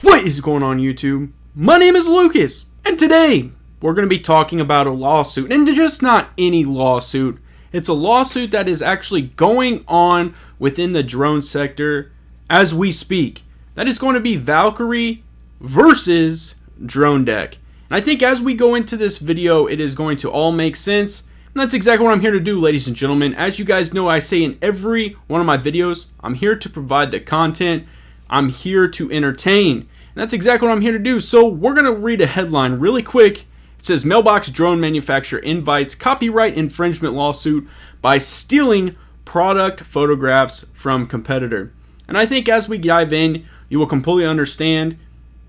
What is going on, YouTube? My name is Lucas, and today we're going to be talking about a lawsuit, and just not any lawsuit. It's a lawsuit that is actually going on within the drone sector as we speak. That is going to be Valqari versus Dronedek. And I think as we go into this video, it is going to all make sense. And that's exactly what I'm here to do, ladies and gentlemen. As you guys know, I say in every one of my videos, I'm here to provide the content. I'm here to entertain. And that's exactly what I'm here to do. So we're going to read a headline really quick. It says, Mailbox drone manufacturer invites copyright infringement lawsuit by stealing product photographs from competitor. And I think as we dive in, you will completely understand.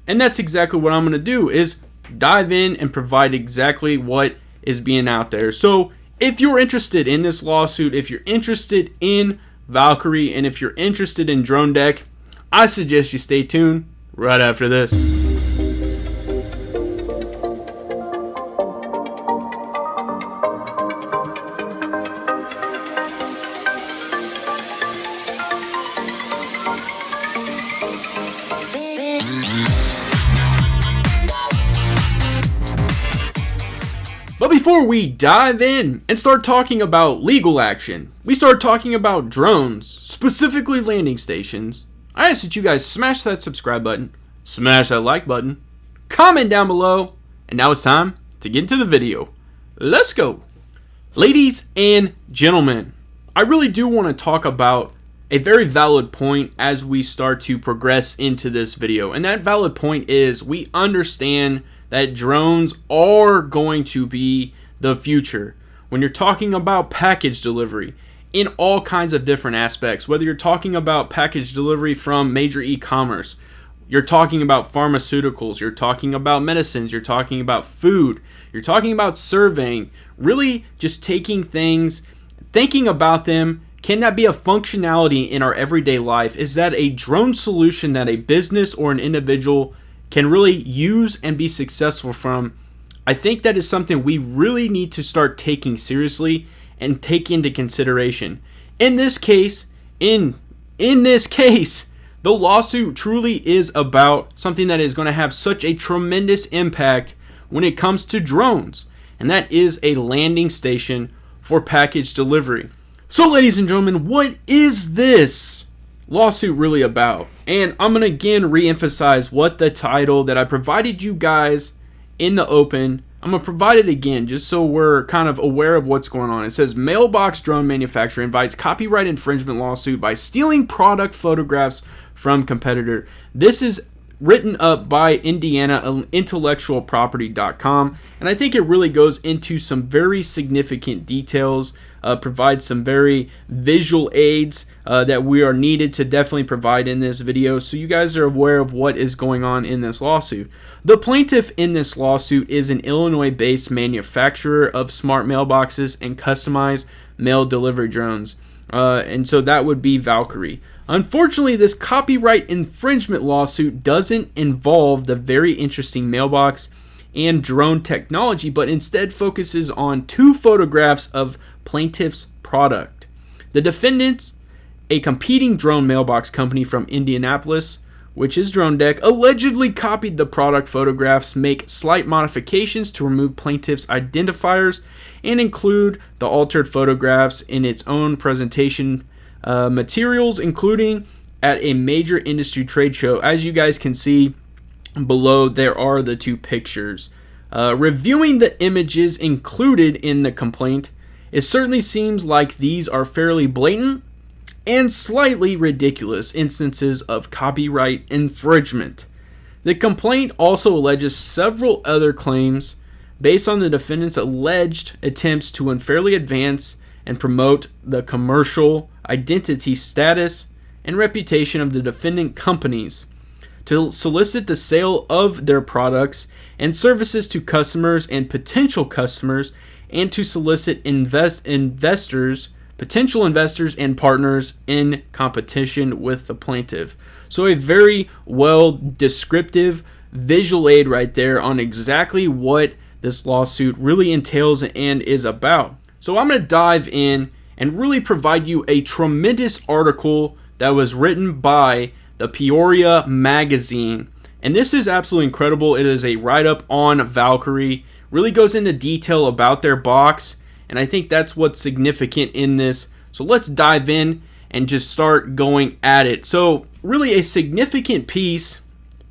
And that's exactly what I'm going to do, is dive in and provide exactly what is being out there. So if you're interested in this lawsuit, if you're interested in Valqari, and if you're interested in Dronedek, I suggest you stay tuned right after this. But before we dive in and start talking about legal action, we start talking about drones, specifically landing stations, I ask that you guys smash that subscribe button, smash that like button, comment down below, and now it's time to get into the video. Let's go. Ladies and gentlemen, I really do want to talk about a very valid point as we start to progress into this video. And that valid point is we understand that drones are going to be the future. When you're talking about package delivery in all kinds of different aspects, whether you're talking about package delivery from major e-commerce, you're talking about pharmaceuticals, you're talking about medicines, you're talking about food, you're talking about surveying, really just taking things, thinking about them. Can that be a functionality in our everyday life? Is that a drone solution that a business or an individual can really use and be successful from? I think that is something we really need to start taking seriously and take into consideration. In this case, the lawsuit truly is about something that is going to have such a tremendous impact when it comes to drones, and that is a landing station for package delivery. So ladies and gentlemen, what is this lawsuit really about? And I'm going to again re-emphasize what the title that I provided you guys in the open, I'm going to provide it again just so we're kind of aware of what's going on. It says, Mailbox drone manufacturer invites copyright infringement lawsuit by stealing product photographs from competitor. This is written up by Indiana intellectualproperty.com, and I think it really goes into some very significant details, provides some very visual aids that we are needed to definitely provide in this video, so you guys are aware of what is going on in this lawsuit. The plaintiff in this lawsuit is an Illinois-based manufacturer of smart mailboxes and customized mail delivery drones, and so that would be Valqari. Unfortunately, this copyright infringement lawsuit doesn't involve the very interesting mailbox and drone technology, but instead focuses on two photographs of plaintiff's product. The defendants, a competing drone mailbox company from Indianapolis, which is Dronedek, allegedly copied the product photographs, make slight modifications to remove plaintiff's identifiers, and include the altered photographs in its own presentation materials, including at a major industry trade show. As you guys can see below, there are the two pictures. Reviewing the images included in the complaint, it certainly seems like these are fairly blatant and slightly ridiculous instances of copyright infringement. The complaint also alleges several other claims based on the defendant's alleged attempts to unfairly advance and promote the commercial identity, status, and reputation of the defendant companies, to solicit the sale of their products and services to customers and potential customers, and to solicit potential investors and partners in competition with the plaintiff. So a very well descriptive visual aid right there on exactly what this lawsuit really entails and is about. So I'm going to dive in and really provide you a tremendous article that was written by the Peoria magazine And this is absolutely incredible. It is a write-up on Valqari. Really goes into detail about their box. And I think that's what's significant in this. So let's dive in and just start going at it. So really a significant piece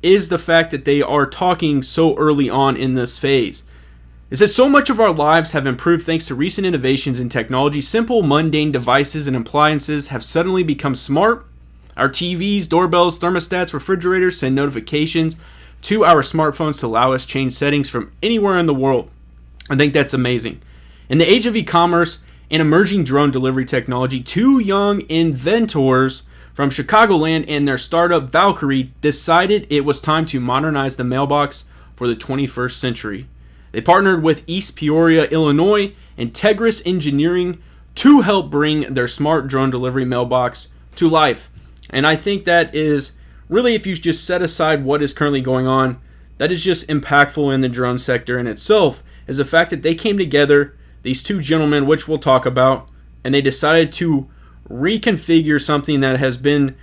is the fact that they are talking so early on in this phase. It says, so much of our lives have improved thanks to recent innovations in technology. Simple, mundane devices and appliances have suddenly become smart. Our TVs, doorbells, thermostats, refrigerators send notifications to our smartphones to allow us to change settings from anywhere in the world. I think that's amazing. In the age of e-commerce and emerging drone delivery technology, two young inventors from Chicagoland and their startup Valqari decided it was time to modernize the mailbox for the 21st century. They partnered with East Peoria, Illinois, and Tegris Engineering to help bring their smart drone delivery mailbox to life. And I think that is really, if you just set aside what is currently going on, that is just impactful in the drone sector in itself, is the fact that they came together, these two gentlemen, which we'll talk about, and they decided to reconfigure something that has been,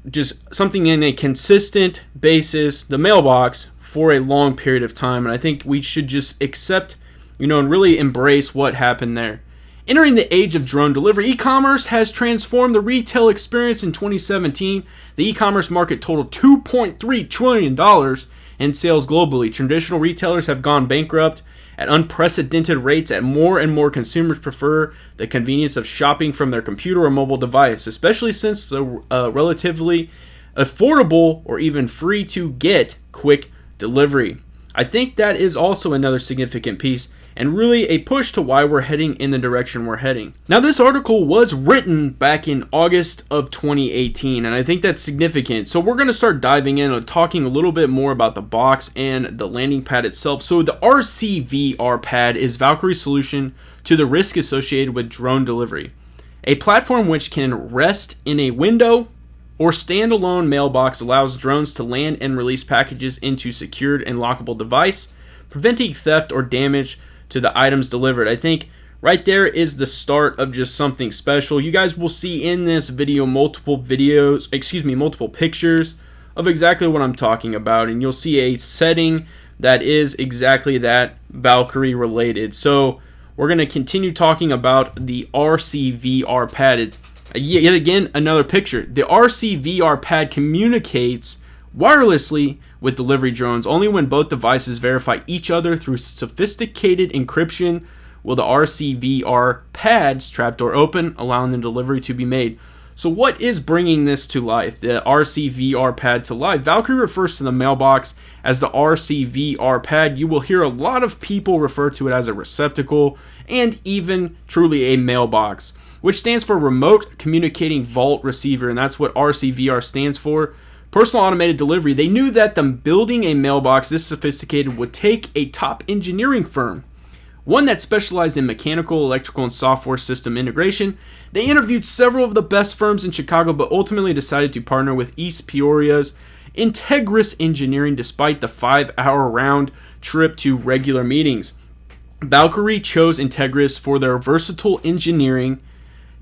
just something in a consistent basis, the mailbox, for a long period of time. And I think we should just accept, and really embrace what happened there. Entering the age of drone delivery, e-commerce has transformed the retail experience. In 2017, the e-commerce market totaled $2.3 trillion in sales globally. Traditional retailers have gone bankrupt at unprecedented rates, as more and more consumers prefer the convenience of shopping from their computer or mobile device, especially since the relatively affordable or even free to get quick delivery. I think that is also another significant piece and really a push to why we're heading in the direction we're heading. Now, this article was written back in August of 2018, and I think that's significant. So we're going to start diving in and talking a little bit more about the box and the landing pad itself. So the RCVR pad is Valqari's solution to the risk associated with drone delivery, a platform which can rest in a window or standalone mailbox allows drones to land and release packages into secured and lockable device, preventing theft or damage to the items delivered. I think right there is the start of just something special. You guys will see in this video multiple pictures of exactly what I'm talking about, and you'll see a setting that is exactly that, Valqari related. So we're going to continue talking about the RCVR pad. Yet again, another picture. The RCVR pad communicates wirelessly with delivery drones only when both devices verify each other through sophisticated encryption. Will the RCVR pad's trapdoor open, allowing the delivery to be made. So what is bringing this to life, the RCVR pad to life? Valqari refers to the mailbox as the RCVR pad. You will hear a lot of people refer to it as a receptacle and even truly a mailbox, which stands for Remote Communicating Vault Receiver, and that's what RCVR stands for. Personal Automated Delivery. They knew that building a mailbox this sophisticated would take a top engineering firm, one that specialized in mechanical, electrical, and software system integration. They interviewed several of the best firms in Chicago, but ultimately decided to partner with East Peoria's Tegris Engineering despite the 5-hour round trip to regular meetings. Valqari chose Tegris for their versatile engineering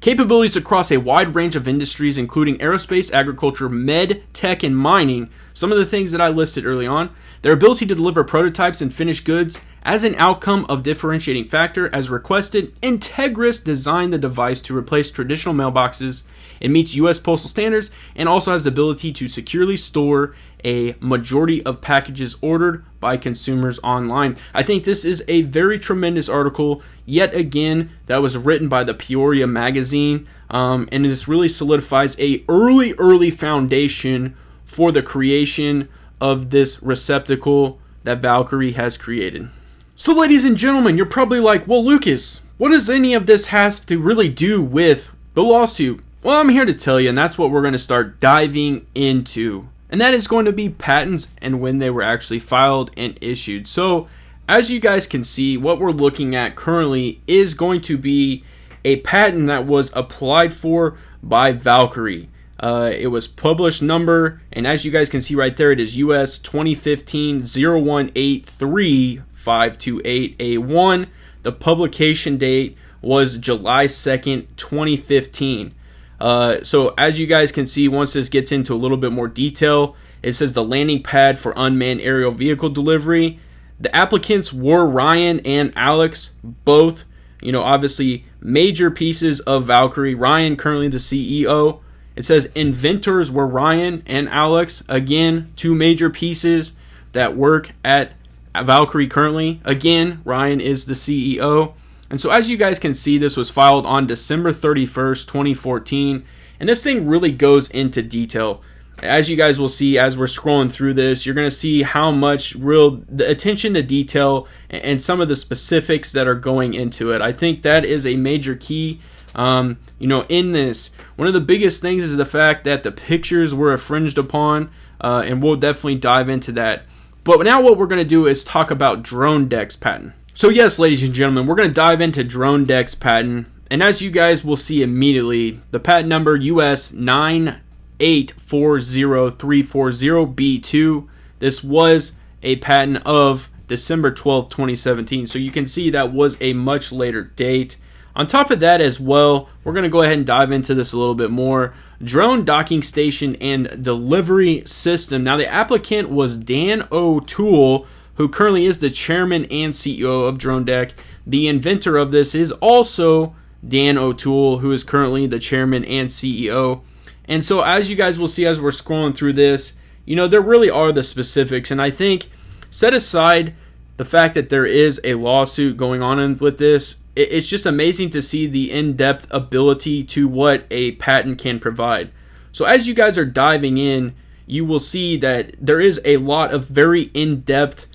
capabilities across a wide range of industries, including aerospace, agriculture, med, tech, and mining. Some of the things that I listed early on. Their ability to deliver prototypes and finished goods as an outcome of differentiating factor as requested. Tegris designed the device to replace traditional mailboxes. It meets U.S. postal standards and also has the ability to securely store a majority of packages ordered by consumers online. I think this is a very tremendous article, yet again, that was written by the Peoria magazine, and this really solidifies a early foundation for the creation of this receptacle that Valqari has created. So ladies and gentlemen, you're probably like, well, Lucas, what does any of this have to really do with the lawsuit? Well, I'm here to tell you, and that's what we're going to start diving into. And that is going to be patents and when they were actually filed and issued. So as you guys can see, what we're looking at currently is going to be a patent that was applied for by Valqari. It was published number, and as you guys can see right there, it is US 2015-0183-528A1. The publication date was July 2nd, 2015. So as you guys can see, once this gets into a little bit more detail, It says the landing pad for unmanned aerial vehicle delivery. The applicants were Ryan and Alex, both, obviously major pieces of Valqari. Ryan, currently the CEO. It says inventors were Ryan and Alex. Again, two major pieces that work at Valqari currently. Again, Ryan is the CEO. And so as you guys can see, this was filed on December 31st, 2014. And this thing really goes into detail. As you guys will see as we're scrolling through this, you're going to see how much the attention to detail and some of the specifics that are going into it. I think that is a major key. In this, one of the biggest things is the fact that the pictures were infringed upon, and we'll definitely dive into that. But now what we're going to do is talk about Dronedek's patent. So yes, ladies and gentlemen, we're going to dive into Dronedek's patent, and as you guys will see immediately, the patent number US 9840340B2. This was a patent of December 12th, 2017. So you can see that was a much later date. On top of that as well, we're going to go ahead and dive into this a little bit more. Drone docking station and delivery system. Now the applicant was Dan O'Toole, who currently is the chairman and CEO of Dronedek. The inventor of this is also Dan O'Toole, who is currently the chairman and CEO. And so as you guys will see as we're scrolling through this, there really are the specifics. And I think, set aside the fact that there is a lawsuit going on with this, it's just amazing to see the in-depth ability to what a patent can provide. So as you guys are diving in, you will see that there is a lot of very in-depth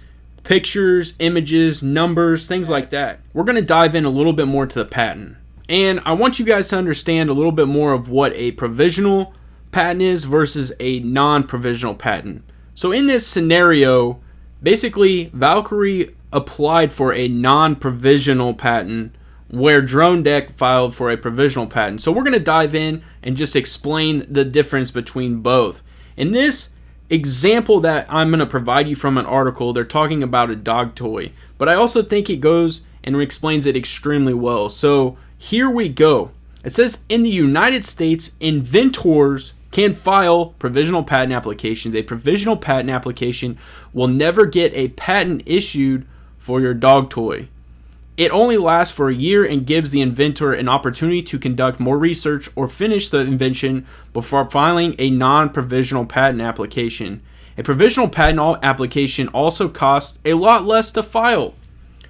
pictures, images, numbers, things like that. We're going to dive in a little bit more to the patent. And I want you guys to understand a little bit more of what a provisional patent is versus a non-provisional patent. So in this scenario, basically Valqari applied for a non-provisional patent where Dronedek filed for a provisional patent. So we're going to dive in and just explain the difference between both. In this example that I'm going to provide you from an article, they're talking about a dog toy, but I also think it goes and explains it extremely well. So here we go. It says in the United States, inventors can file provisional patent applications. A provisional patent application will never get a patent issued for your dog toy. It only lasts for a year and gives the inventor an opportunity to conduct more research or finish the invention before filing a non-provisional patent application. A provisional patent application also costs a lot less to file.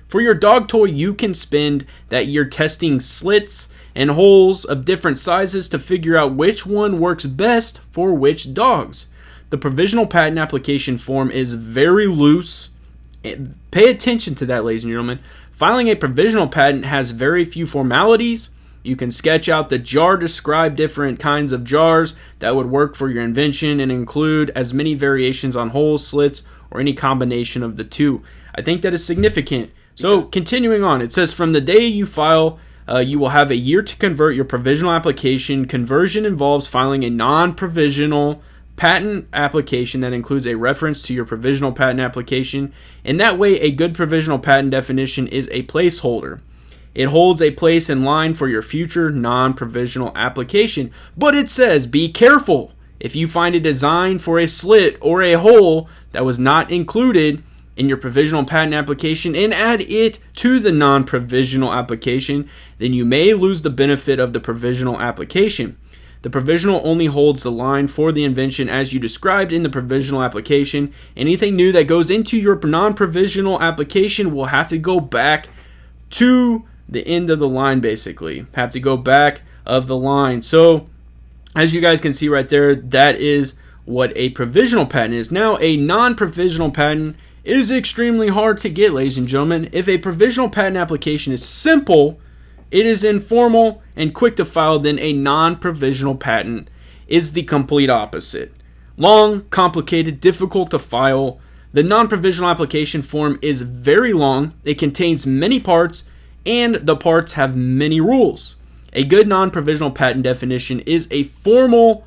For your dog toy, you can spend that year testing slits and holes of different sizes to figure out which one works best for which dogs. The provisional patent application form is very loose. Pay attention to that, ladies and gentlemen. Filing a provisional patent has very few formalities. You can sketch out the jar, describe different kinds of jars that would work for your invention, and include as many variations on holes, slits, or any combination of the two. I think that is significant. So continuing on, it says from the day you file, you will have a year to convert your provisional application. Conversion involves filing a non-provisional patent application that includes a reference to your provisional patent application. In that way, a good provisional patent definition is a placeholder. It holds a place in line for your future non-provisional application. But it says, be careful. If you find a design for a slit or a hole that was not included in your provisional patent application and add it to the non-provisional application, then you may lose the benefit of the provisional application. The provisional only holds the line for the invention as you described in the provisional application. Anything new that goes into your non-provisional application will have to go back to the end of the line, basically. Have to go back of the line. So, as you guys can see right there, that is what a provisional patent is. Now, a non-provisional patent is extremely hard to get, ladies and gentlemen. If a provisional patent application is simple, it is informal and quick to file, then a non-provisional patent is the complete opposite. Long, complicated, difficult to file. The non-provisional application form is very long. It contains many parts, and the parts have many rules. A good non-provisional patent definition is a formal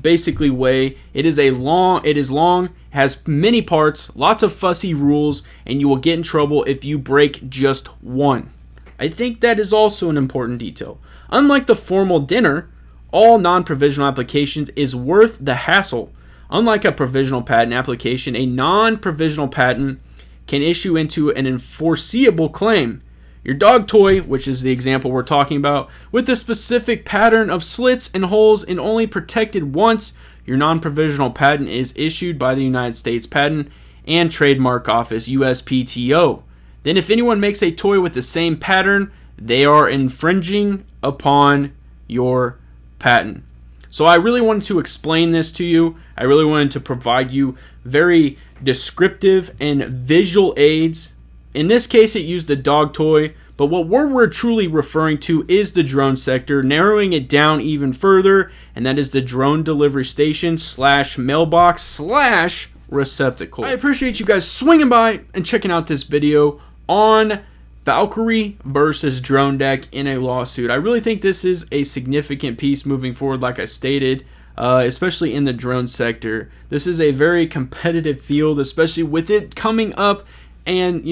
basically way. It is long, has many parts, lots of fussy rules, and you will get in trouble if you break just one. I think that is also an important detail. Unlike the formal dinner, all non-provisional applications is worth the hassle Unlike a provisional patent application, a non-provisional patent can issue into an enforceable claim. Your dog toy, which is the example we're talking about, with a specific pattern of slits and holes and only protected once, your non-provisional patent is issued by the United States Patent and Trademark Office, USPTO. Then if anyone makes a toy with the same pattern, they are infringing upon your patent. So I really wanted to explain this to you. I really wanted to provide you very descriptive and visual aids. In this case, it used a dog toy, but what we're truly referring to is the drone sector, narrowing it down even further, and that is the drone delivery station / mailbox / receptacle. I appreciate you guys swinging by and checking out this video on Valqari versus Dronedek in a lawsuit. I really think this is a significant piece moving forward, like I stated, especially in the drone sector. This is a very competitive field, especially with it coming up, and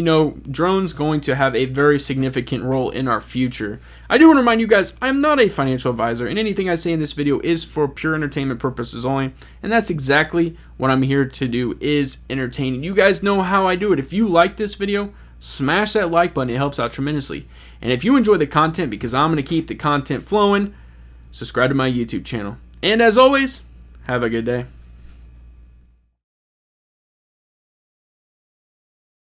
drones going to have a very significant role in our future. I do want to remind you guys, I'm not a financial advisor, and anything I say in this video is for pure entertainment purposes only, and that's exactly what I'm here to do, is entertain. You guys know how I do it. If you like this video, smash that like button. It helps out tremendously. And if you enjoy the content, because I'm going to keep the content flowing, subscribe to my YouTube channel. And as always, have a good day.